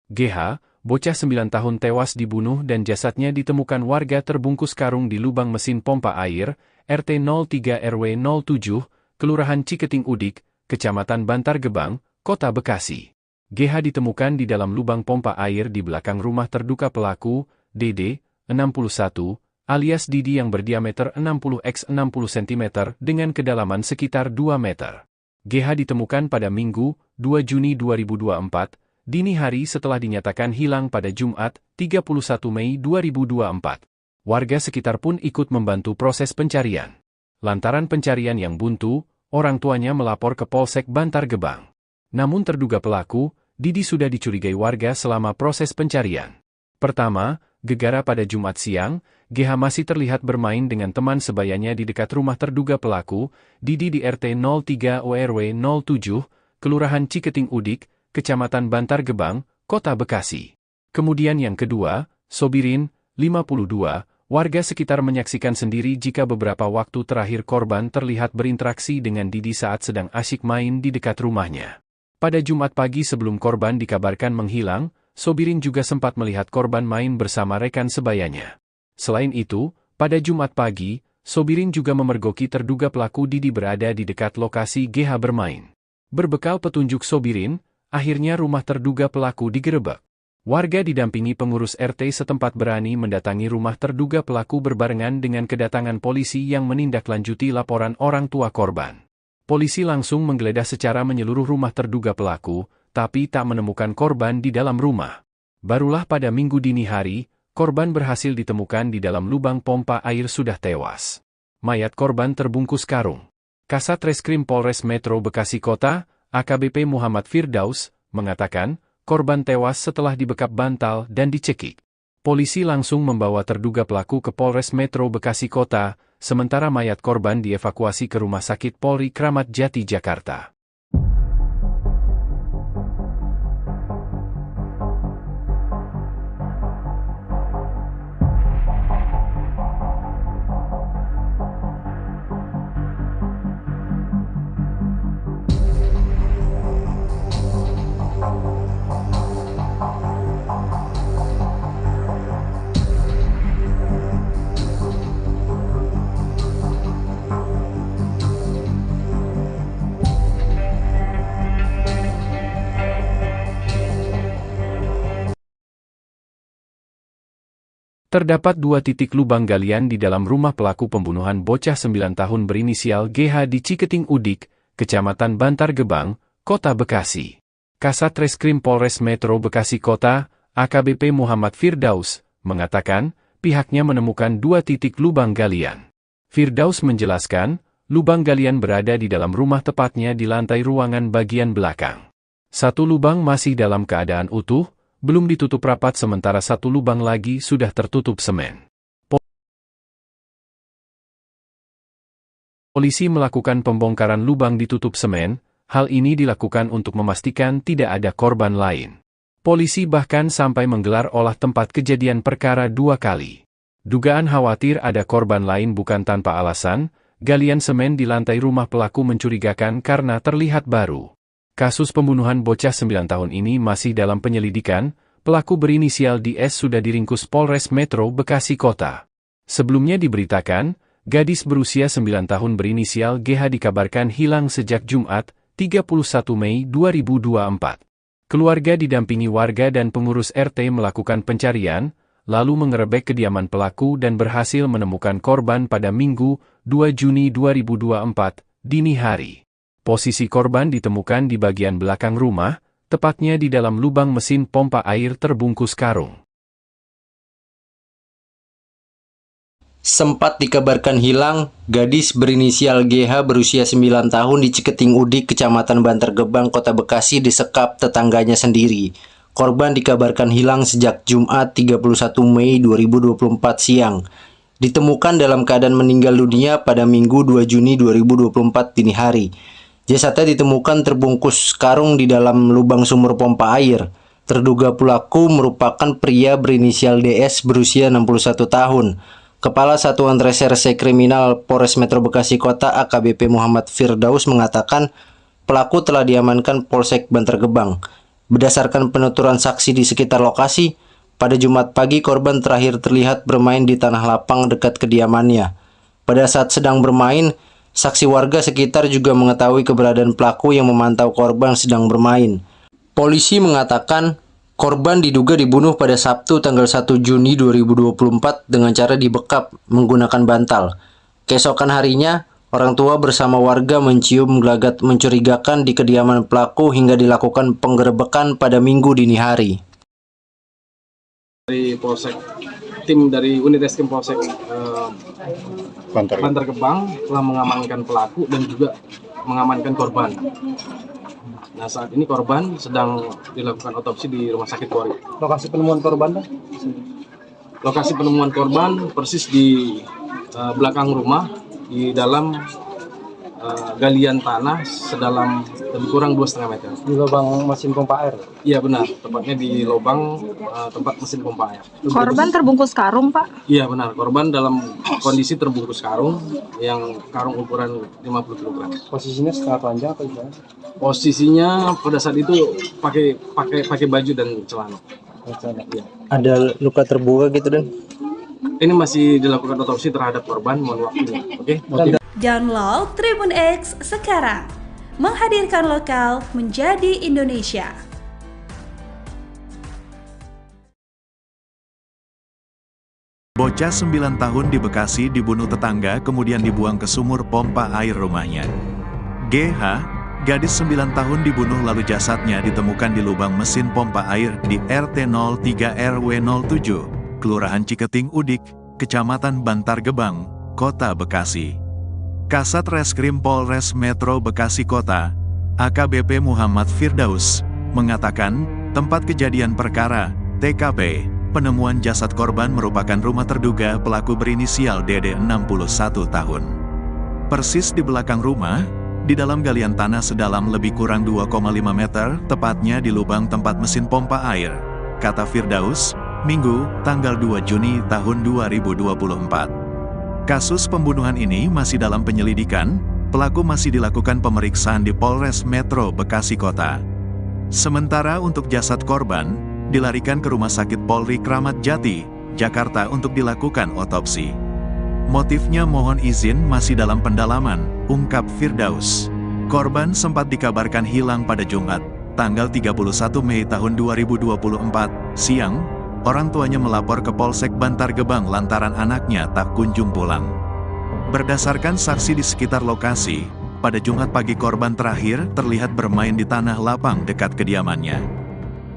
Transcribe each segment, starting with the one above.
GH, bocah 9 tahun tewas dibunuh dan jasadnya ditemukan warga terbungkus karung di lubang mesin pompa air, RT 03 RW 07, Kelurahan Ciketing Udik, Kecamatan Bantar Gebang, Kota Bekasi. GH ditemukan di dalam lubang pompa air di belakang rumah terduga pelaku, DD, 61, alias Didi yang berdiameter 60 x 60 cm dengan kedalaman sekitar 2 meter. GH ditemukan pada Minggu, 2 Juni 2024, dini hari setelah dinyatakan hilang pada Jumat, 31 Mei 2024. Warga sekitar pun ikut membantu proses pencarian. Lantaran pencarian yang buntu, orang tuanya melapor ke Polsek Bantar Gebang. Namun terduga pelaku, Didi sudah dicurigai warga selama proses pencarian. Pertama, gegara pada Jumat siang, GH masih terlihat bermain dengan teman sebayanya di dekat rumah terduga pelaku, Didi di RT 03 ORW 07, Kelurahan Ciketing Udik, Kecamatan Bantar Gebang, Kota Bekasi. Kemudian yang kedua, Sobirin, 52, warga sekitar menyaksikan sendiri jika beberapa waktu terakhir korban terlihat berinteraksi dengan Didi saat sedang asyik main di dekat rumahnya. Pada Jumat pagi sebelum korban dikabarkan menghilang, Sobirin juga sempat melihat korban main bersama rekan sebayanya. Selain itu, pada Jumat pagi, Sobirin juga memergoki terduga pelaku Didi berada di dekat lokasi GH bermain. Berbekal petunjuk Sobirin, akhirnya rumah terduga pelaku digerebek. Warga didampingi pengurus RT setempat berani mendatangi rumah terduga pelaku berbarengan dengan kedatangan polisi yang menindaklanjuti laporan orang tua korban. Polisi langsung menggeledah secara menyeluruh rumah terduga pelaku, tapi tak menemukan korban di dalam rumah. Barulah pada Minggu dini hari, korban berhasil ditemukan di dalam lubang pompa air sudah tewas. Mayat korban terbungkus karung. Kasat Reskrim Polres Metro Bekasi Kota, AKBP Muhammad Firdaus, mengatakan, korban tewas setelah dibekap bantal dan dicekik. Polisi langsung membawa terduga pelaku ke Polres Metro Bekasi Kota, sementara mayat korban dievakuasi ke Rumah Sakit Polri Kramat Jati, Jakarta. Terdapat 2 titik lubang galian di dalam rumah pelaku pembunuhan bocah 9 tahun berinisial GH di Ciketing Udik, Kecamatan Bantar Gebang, Kota Bekasi. Kasat Reskrim Polres Metro Bekasi Kota, AKBP Muhammad Firdaus, mengatakan, pihaknya menemukan 2 titik lubang galian. Firdaus menjelaskan, lubang galian berada di dalam rumah, tepatnya di lantai ruangan bagian belakang. 1 lubang masih dalam keadaan utuh, belum ditutup rapat, sementara 1 lubang lagi sudah tertutup semen. Polisi melakukan pembongkaran lubang ditutup semen, hal ini dilakukan untuk memastikan tidak ada korban lain. Polisi bahkan sampai menggelar olah tempat kejadian perkara 2 kali. Dugaan khawatir ada korban lain bukan tanpa alasan, galian semen di lantai rumah pelaku mencurigakan karena terlihat baru. Kasus pembunuhan bocah 9 tahun ini masih dalam penyelidikan, pelaku berinisial DS sudah diringkus Polres Metro Bekasi Kota. Sebelumnya diberitakan, gadis berusia 9 tahun berinisial GH dikabarkan hilang sejak Jumat, 31 Mei 2024. Keluarga didampingi warga dan pengurus RT melakukan pencarian, lalu mengerebek kediaman pelaku dan berhasil menemukan korban pada Minggu, 2 Juni 2024, dini hari. Posisi korban ditemukan di bagian belakang rumah, tepatnya di dalam lubang mesin pompa air terbungkus karung. Sempat dikabarkan hilang, gadis berinisial GH berusia 9 tahun di Ciketing Udik, Kecamatan Bantar Gebang, Kota Bekasi disekap tetangganya sendiri. Korban dikabarkan hilang sejak Jumat 31 Mei 2024 siang. Ditemukan dalam keadaan meninggal dunia pada Minggu 2 Juni 2024 dini hari. Jasadnya ditemukan terbungkus karung di dalam lubang sumur pompa air. Terduga pelaku merupakan pria berinisial DS berusia 61 tahun. Kepala Satuan Reserse Kriminal Polres Metro Bekasi Kota AKBP Muhammad Firdaus mengatakan pelaku telah diamankan Polsek Bantar Gebang. Berdasarkan penuturan saksi di sekitar lokasi, pada Jumat pagi korban terakhir terlihat bermain di tanah lapang dekat kediamannya. Pada saat sedang bermain, saksi warga sekitar juga mengetahui keberadaan pelaku yang memantau korban sedang bermain. Polisi mengatakan korban diduga dibunuh pada Sabtu tanggal 1 Juni 2024 dengan cara dibekap menggunakan bantal. Keesokan harinya, orang tua bersama warga mencium gelagat mencurigakan di kediaman pelaku hingga dilakukan penggerebekan pada Minggu dini hari. Dari Polsek, tim dari unit reskrim Polsek Bantar Gebang telah mengamankan pelaku dan juga mengamankan korban. Nah, saat ini korban sedang dilakukan otopsi di Rumah Sakit Polri. Lokasi penemuan korban? Lokasi penemuan korban persis di belakang rumah, di dalam galian tanah sedalam lebih kurang 2,5 meter. Di lubang mesin pompa air? Iya benar, tepatnya di lubang tempat mesin pompa air. Korban terbungkus karung, Pak? Iya benar, korban dalam kondisi terbungkus karung, yang karung ukuran 50 kg. Posisinya setengah panjang atau gimana? Posisinya pada saat itu pakai baju dan celana. Ya. Ada luka terbuka gitu, Dan? Ini masih dilakukan otopsi terhadap korban, mohon waktunya. Oke? Download Tribun X sekarang. Menghadirkan lokal menjadi Indonesia. Bocah 9 tahun di Bekasi dibunuh tetangga kemudian dibuang ke sumur pompa air rumahnya. GH, gadis 9 tahun dibunuh lalu jasadnya ditemukan di lubang mesin pompa air di RT 03 RW 07, Kelurahan Ciketing Udik, Kecamatan Bantar Gebang, Kota Bekasi. Kasat Reskrim Polres Metro Bekasi Kota, AKBP Muhammad Firdaus, mengatakan, tempat kejadian perkara, TKP, penemuan jasad korban merupakan rumah terduga pelaku berinisial DD 61 tahun. Persis di belakang rumah, di dalam galian tanah sedalam lebih kurang 2,5 meter, tepatnya di lubang tempat mesin pompa air, kata Firdaus, Minggu, tanggal 2 Juni tahun 2024. Kasus pembunuhan ini masih dalam penyelidikan, pelaku masih dilakukan pemeriksaan di Polres Metro Bekasi Kota. Sementara untuk jasad korban, dilarikan ke Rumah Sakit Polri Kramat Jati, Jakarta untuk dilakukan otopsi. Motifnya mohon izin masih dalam pendalaman, ungkap Firdaus. Korban sempat dikabarkan hilang pada Jumat, tanggal 31 Mei tahun 2024, siang. Orang tuanya melapor ke Polsek Bantar Gebang lantaran anaknya tak kunjung pulang. Berdasarkan saksi di sekitar lokasi, pada Jumat pagi korban terakhir terlihat bermain di tanah lapang dekat kediamannya.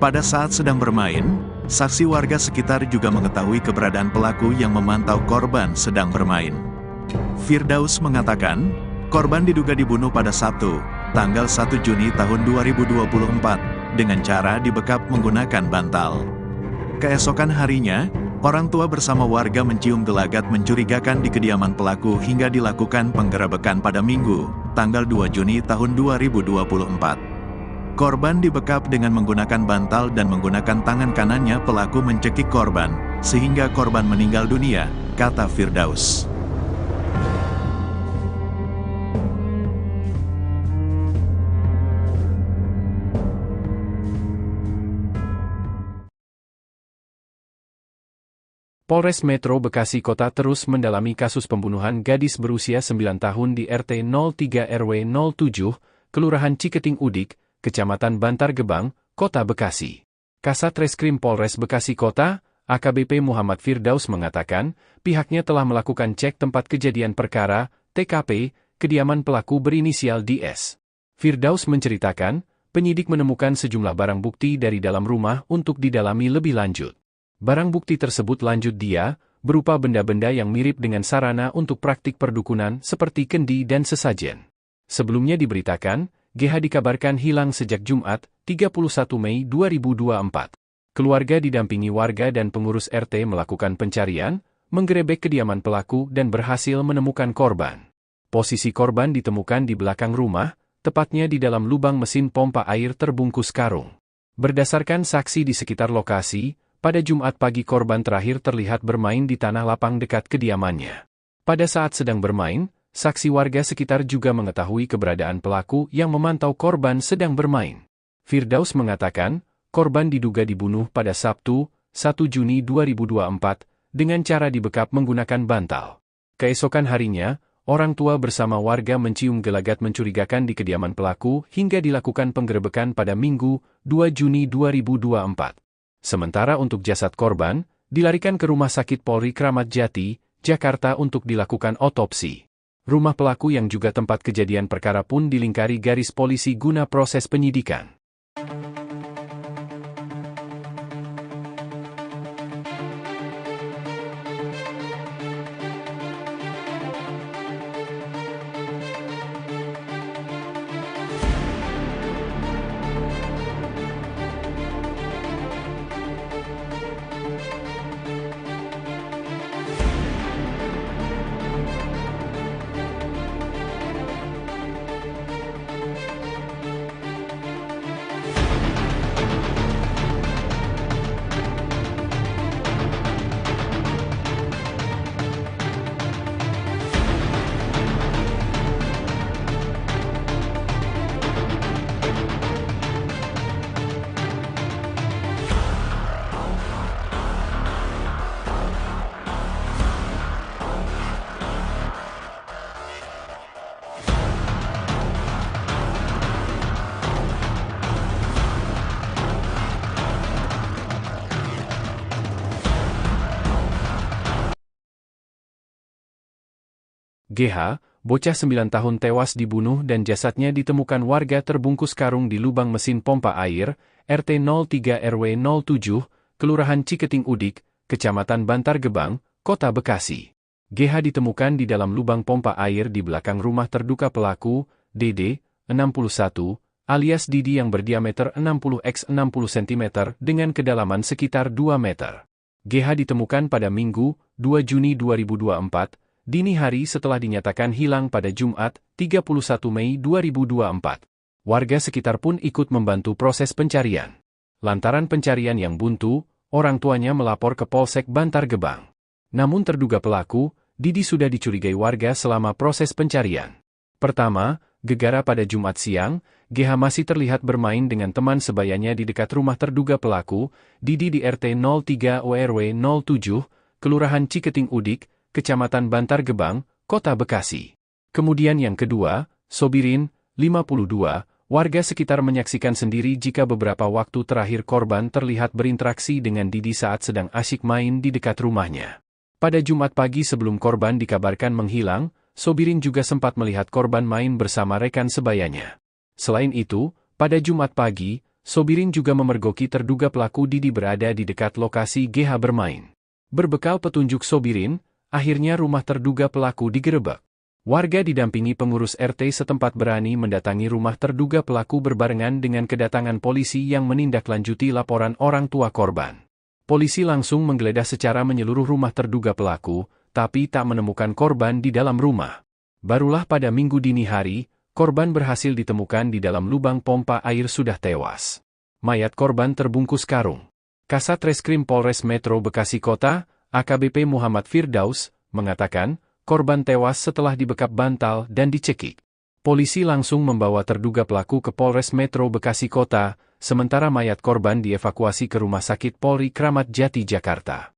Pada saat sedang bermain, saksi warga sekitar juga mengetahui keberadaan pelaku yang memantau korban sedang bermain. Firdaus mengatakan, korban diduga dibunuh pada Sabtu, tanggal 1 Juni tahun 2024, dengan cara dibekap menggunakan bantal. Keesokan harinya, orang tua bersama warga mencium gelagat mencurigakan di kediaman pelaku hingga dilakukan penggerebekan pada Minggu, tanggal 2 Juni tahun 2024. Korban dibekap dengan menggunakan bantal dan menggunakan tangan kanannya pelaku mencekik korban, sehingga korban meninggal dunia, kata Firdaus. Polres Metro Bekasi Kota terus mendalami kasus pembunuhan gadis berusia 9 tahun di RT 03 RW 07, Kelurahan Ciketing Udik, Kecamatan Bantar Gebang, Kota Bekasi. Kasat Reskrim Polres Bekasi Kota, AKBP Muhammad Firdaus mengatakan, pihaknya telah melakukan cek tempat kejadian perkara, TKP, kediaman pelaku berinisial DS. Firdaus menceritakan, penyidik menemukan sejumlah barang bukti dari dalam rumah untuk didalami lebih lanjut. Barang bukti tersebut lanjut dia, berupa benda-benda yang mirip dengan sarana untuk praktik perdukunan seperti kendi dan sesajen. Sebelumnya diberitakan, GH dikabarkan hilang sejak Jumat, 31 Mei 2024. Keluarga didampingi warga dan pengurus RT melakukan pencarian, menggerebek kediaman pelaku dan berhasil menemukan korban. Posisi korban ditemukan di belakang rumah, tepatnya di dalam lubang mesin pompa air terbungkus karung. Berdasarkan saksi di sekitar lokasi, pada Jumat pagi korban terakhir terlihat bermain di tanah lapang dekat kediamannya. Pada saat sedang bermain, saksi warga sekitar juga mengetahui keberadaan pelaku yang memantau korban sedang bermain. Firdaus mengatakan, korban diduga dibunuh pada Sabtu, 1 Juni 2024, dengan cara dibekap menggunakan bantal. Keesokan harinya, orang tua bersama warga mencium gelagat mencurigakan di kediaman pelaku hingga dilakukan penggerebekan pada Minggu, 2 Juni 2024. Sementara untuk jasad korban, dilarikan ke Rumah Sakit Polri Kramat Jati, Jakarta untuk dilakukan otopsi. Rumah pelaku yang juga tempat kejadian perkara pun dilingkari garis polisi guna proses penyidikan. GH, bocah 9 tahun tewas dibunuh dan jasadnya ditemukan warga terbungkus karung di lubang mesin pompa air, RT 03 RW 07, Kelurahan Ciketing Udik, Kecamatan Bantar Gebang, Kota Bekasi. GH ditemukan di dalam lubang pompa air di belakang rumah terduga pelaku, DD, 61, alias Didi yang berdiameter 60 x 60 cm dengan kedalaman sekitar 2 meter. GH ditemukan pada Minggu, 2 Juni 2024, dini hari setelah dinyatakan hilang pada Jumat, 31 Mei 2024. Warga sekitar pun ikut membantu proses pencarian. Lantaran pencarian yang buntu, orang tuanya melapor ke Polsek Bantar Gebang. Namun terduga pelaku, Didi sudah dicurigai warga selama proses pencarian. Pertama, gegara pada Jumat siang, GH masih terlihat bermain dengan teman sebayanya di dekat rumah terduga pelaku, Didi di RT 03 ORW 07, Kelurahan Ciketing Udik, Kecamatan Bantar Gebang, Kota Bekasi. Kemudian yang kedua, Sobirin, 52, warga sekitar menyaksikan sendiri jika beberapa waktu terakhir korban terlihat berinteraksi dengan Didi saat sedang asyik main di dekat rumahnya. Pada Jumat pagi sebelum korban dikabarkan menghilang, Sobirin juga sempat melihat korban main bersama rekan sebayanya. Selain itu, pada Jumat pagi, Sobirin juga memergoki terduga pelaku Didi berada di dekat lokasi GH bermain. Berbekal petunjuk Sobirin, akhirnya rumah terduga pelaku digerebek. Warga didampingi pengurus RT setempat berani mendatangi rumah terduga pelaku berbarengan dengan kedatangan polisi yang menindaklanjuti laporan orang tua korban. Polisi langsung menggeledah secara menyeluruh rumah terduga pelaku, tapi tak menemukan korban di dalam rumah. Barulah pada Minggu dini hari, korban berhasil ditemukan di dalam lubang pompa air sudah tewas. Mayat korban terbungkus karung. Kasat Reskrim Polres Metro Bekasi Kota, AKBP Muhammad Firdaus, mengatakan, korban tewas setelah dibekap bantal dan dicekik. Polisi langsung membawa terduga pelaku ke Polres Metro Bekasi Kota, sementara mayat korban dievakuasi ke Rumah Sakit Polri Kramat Jati, Jakarta.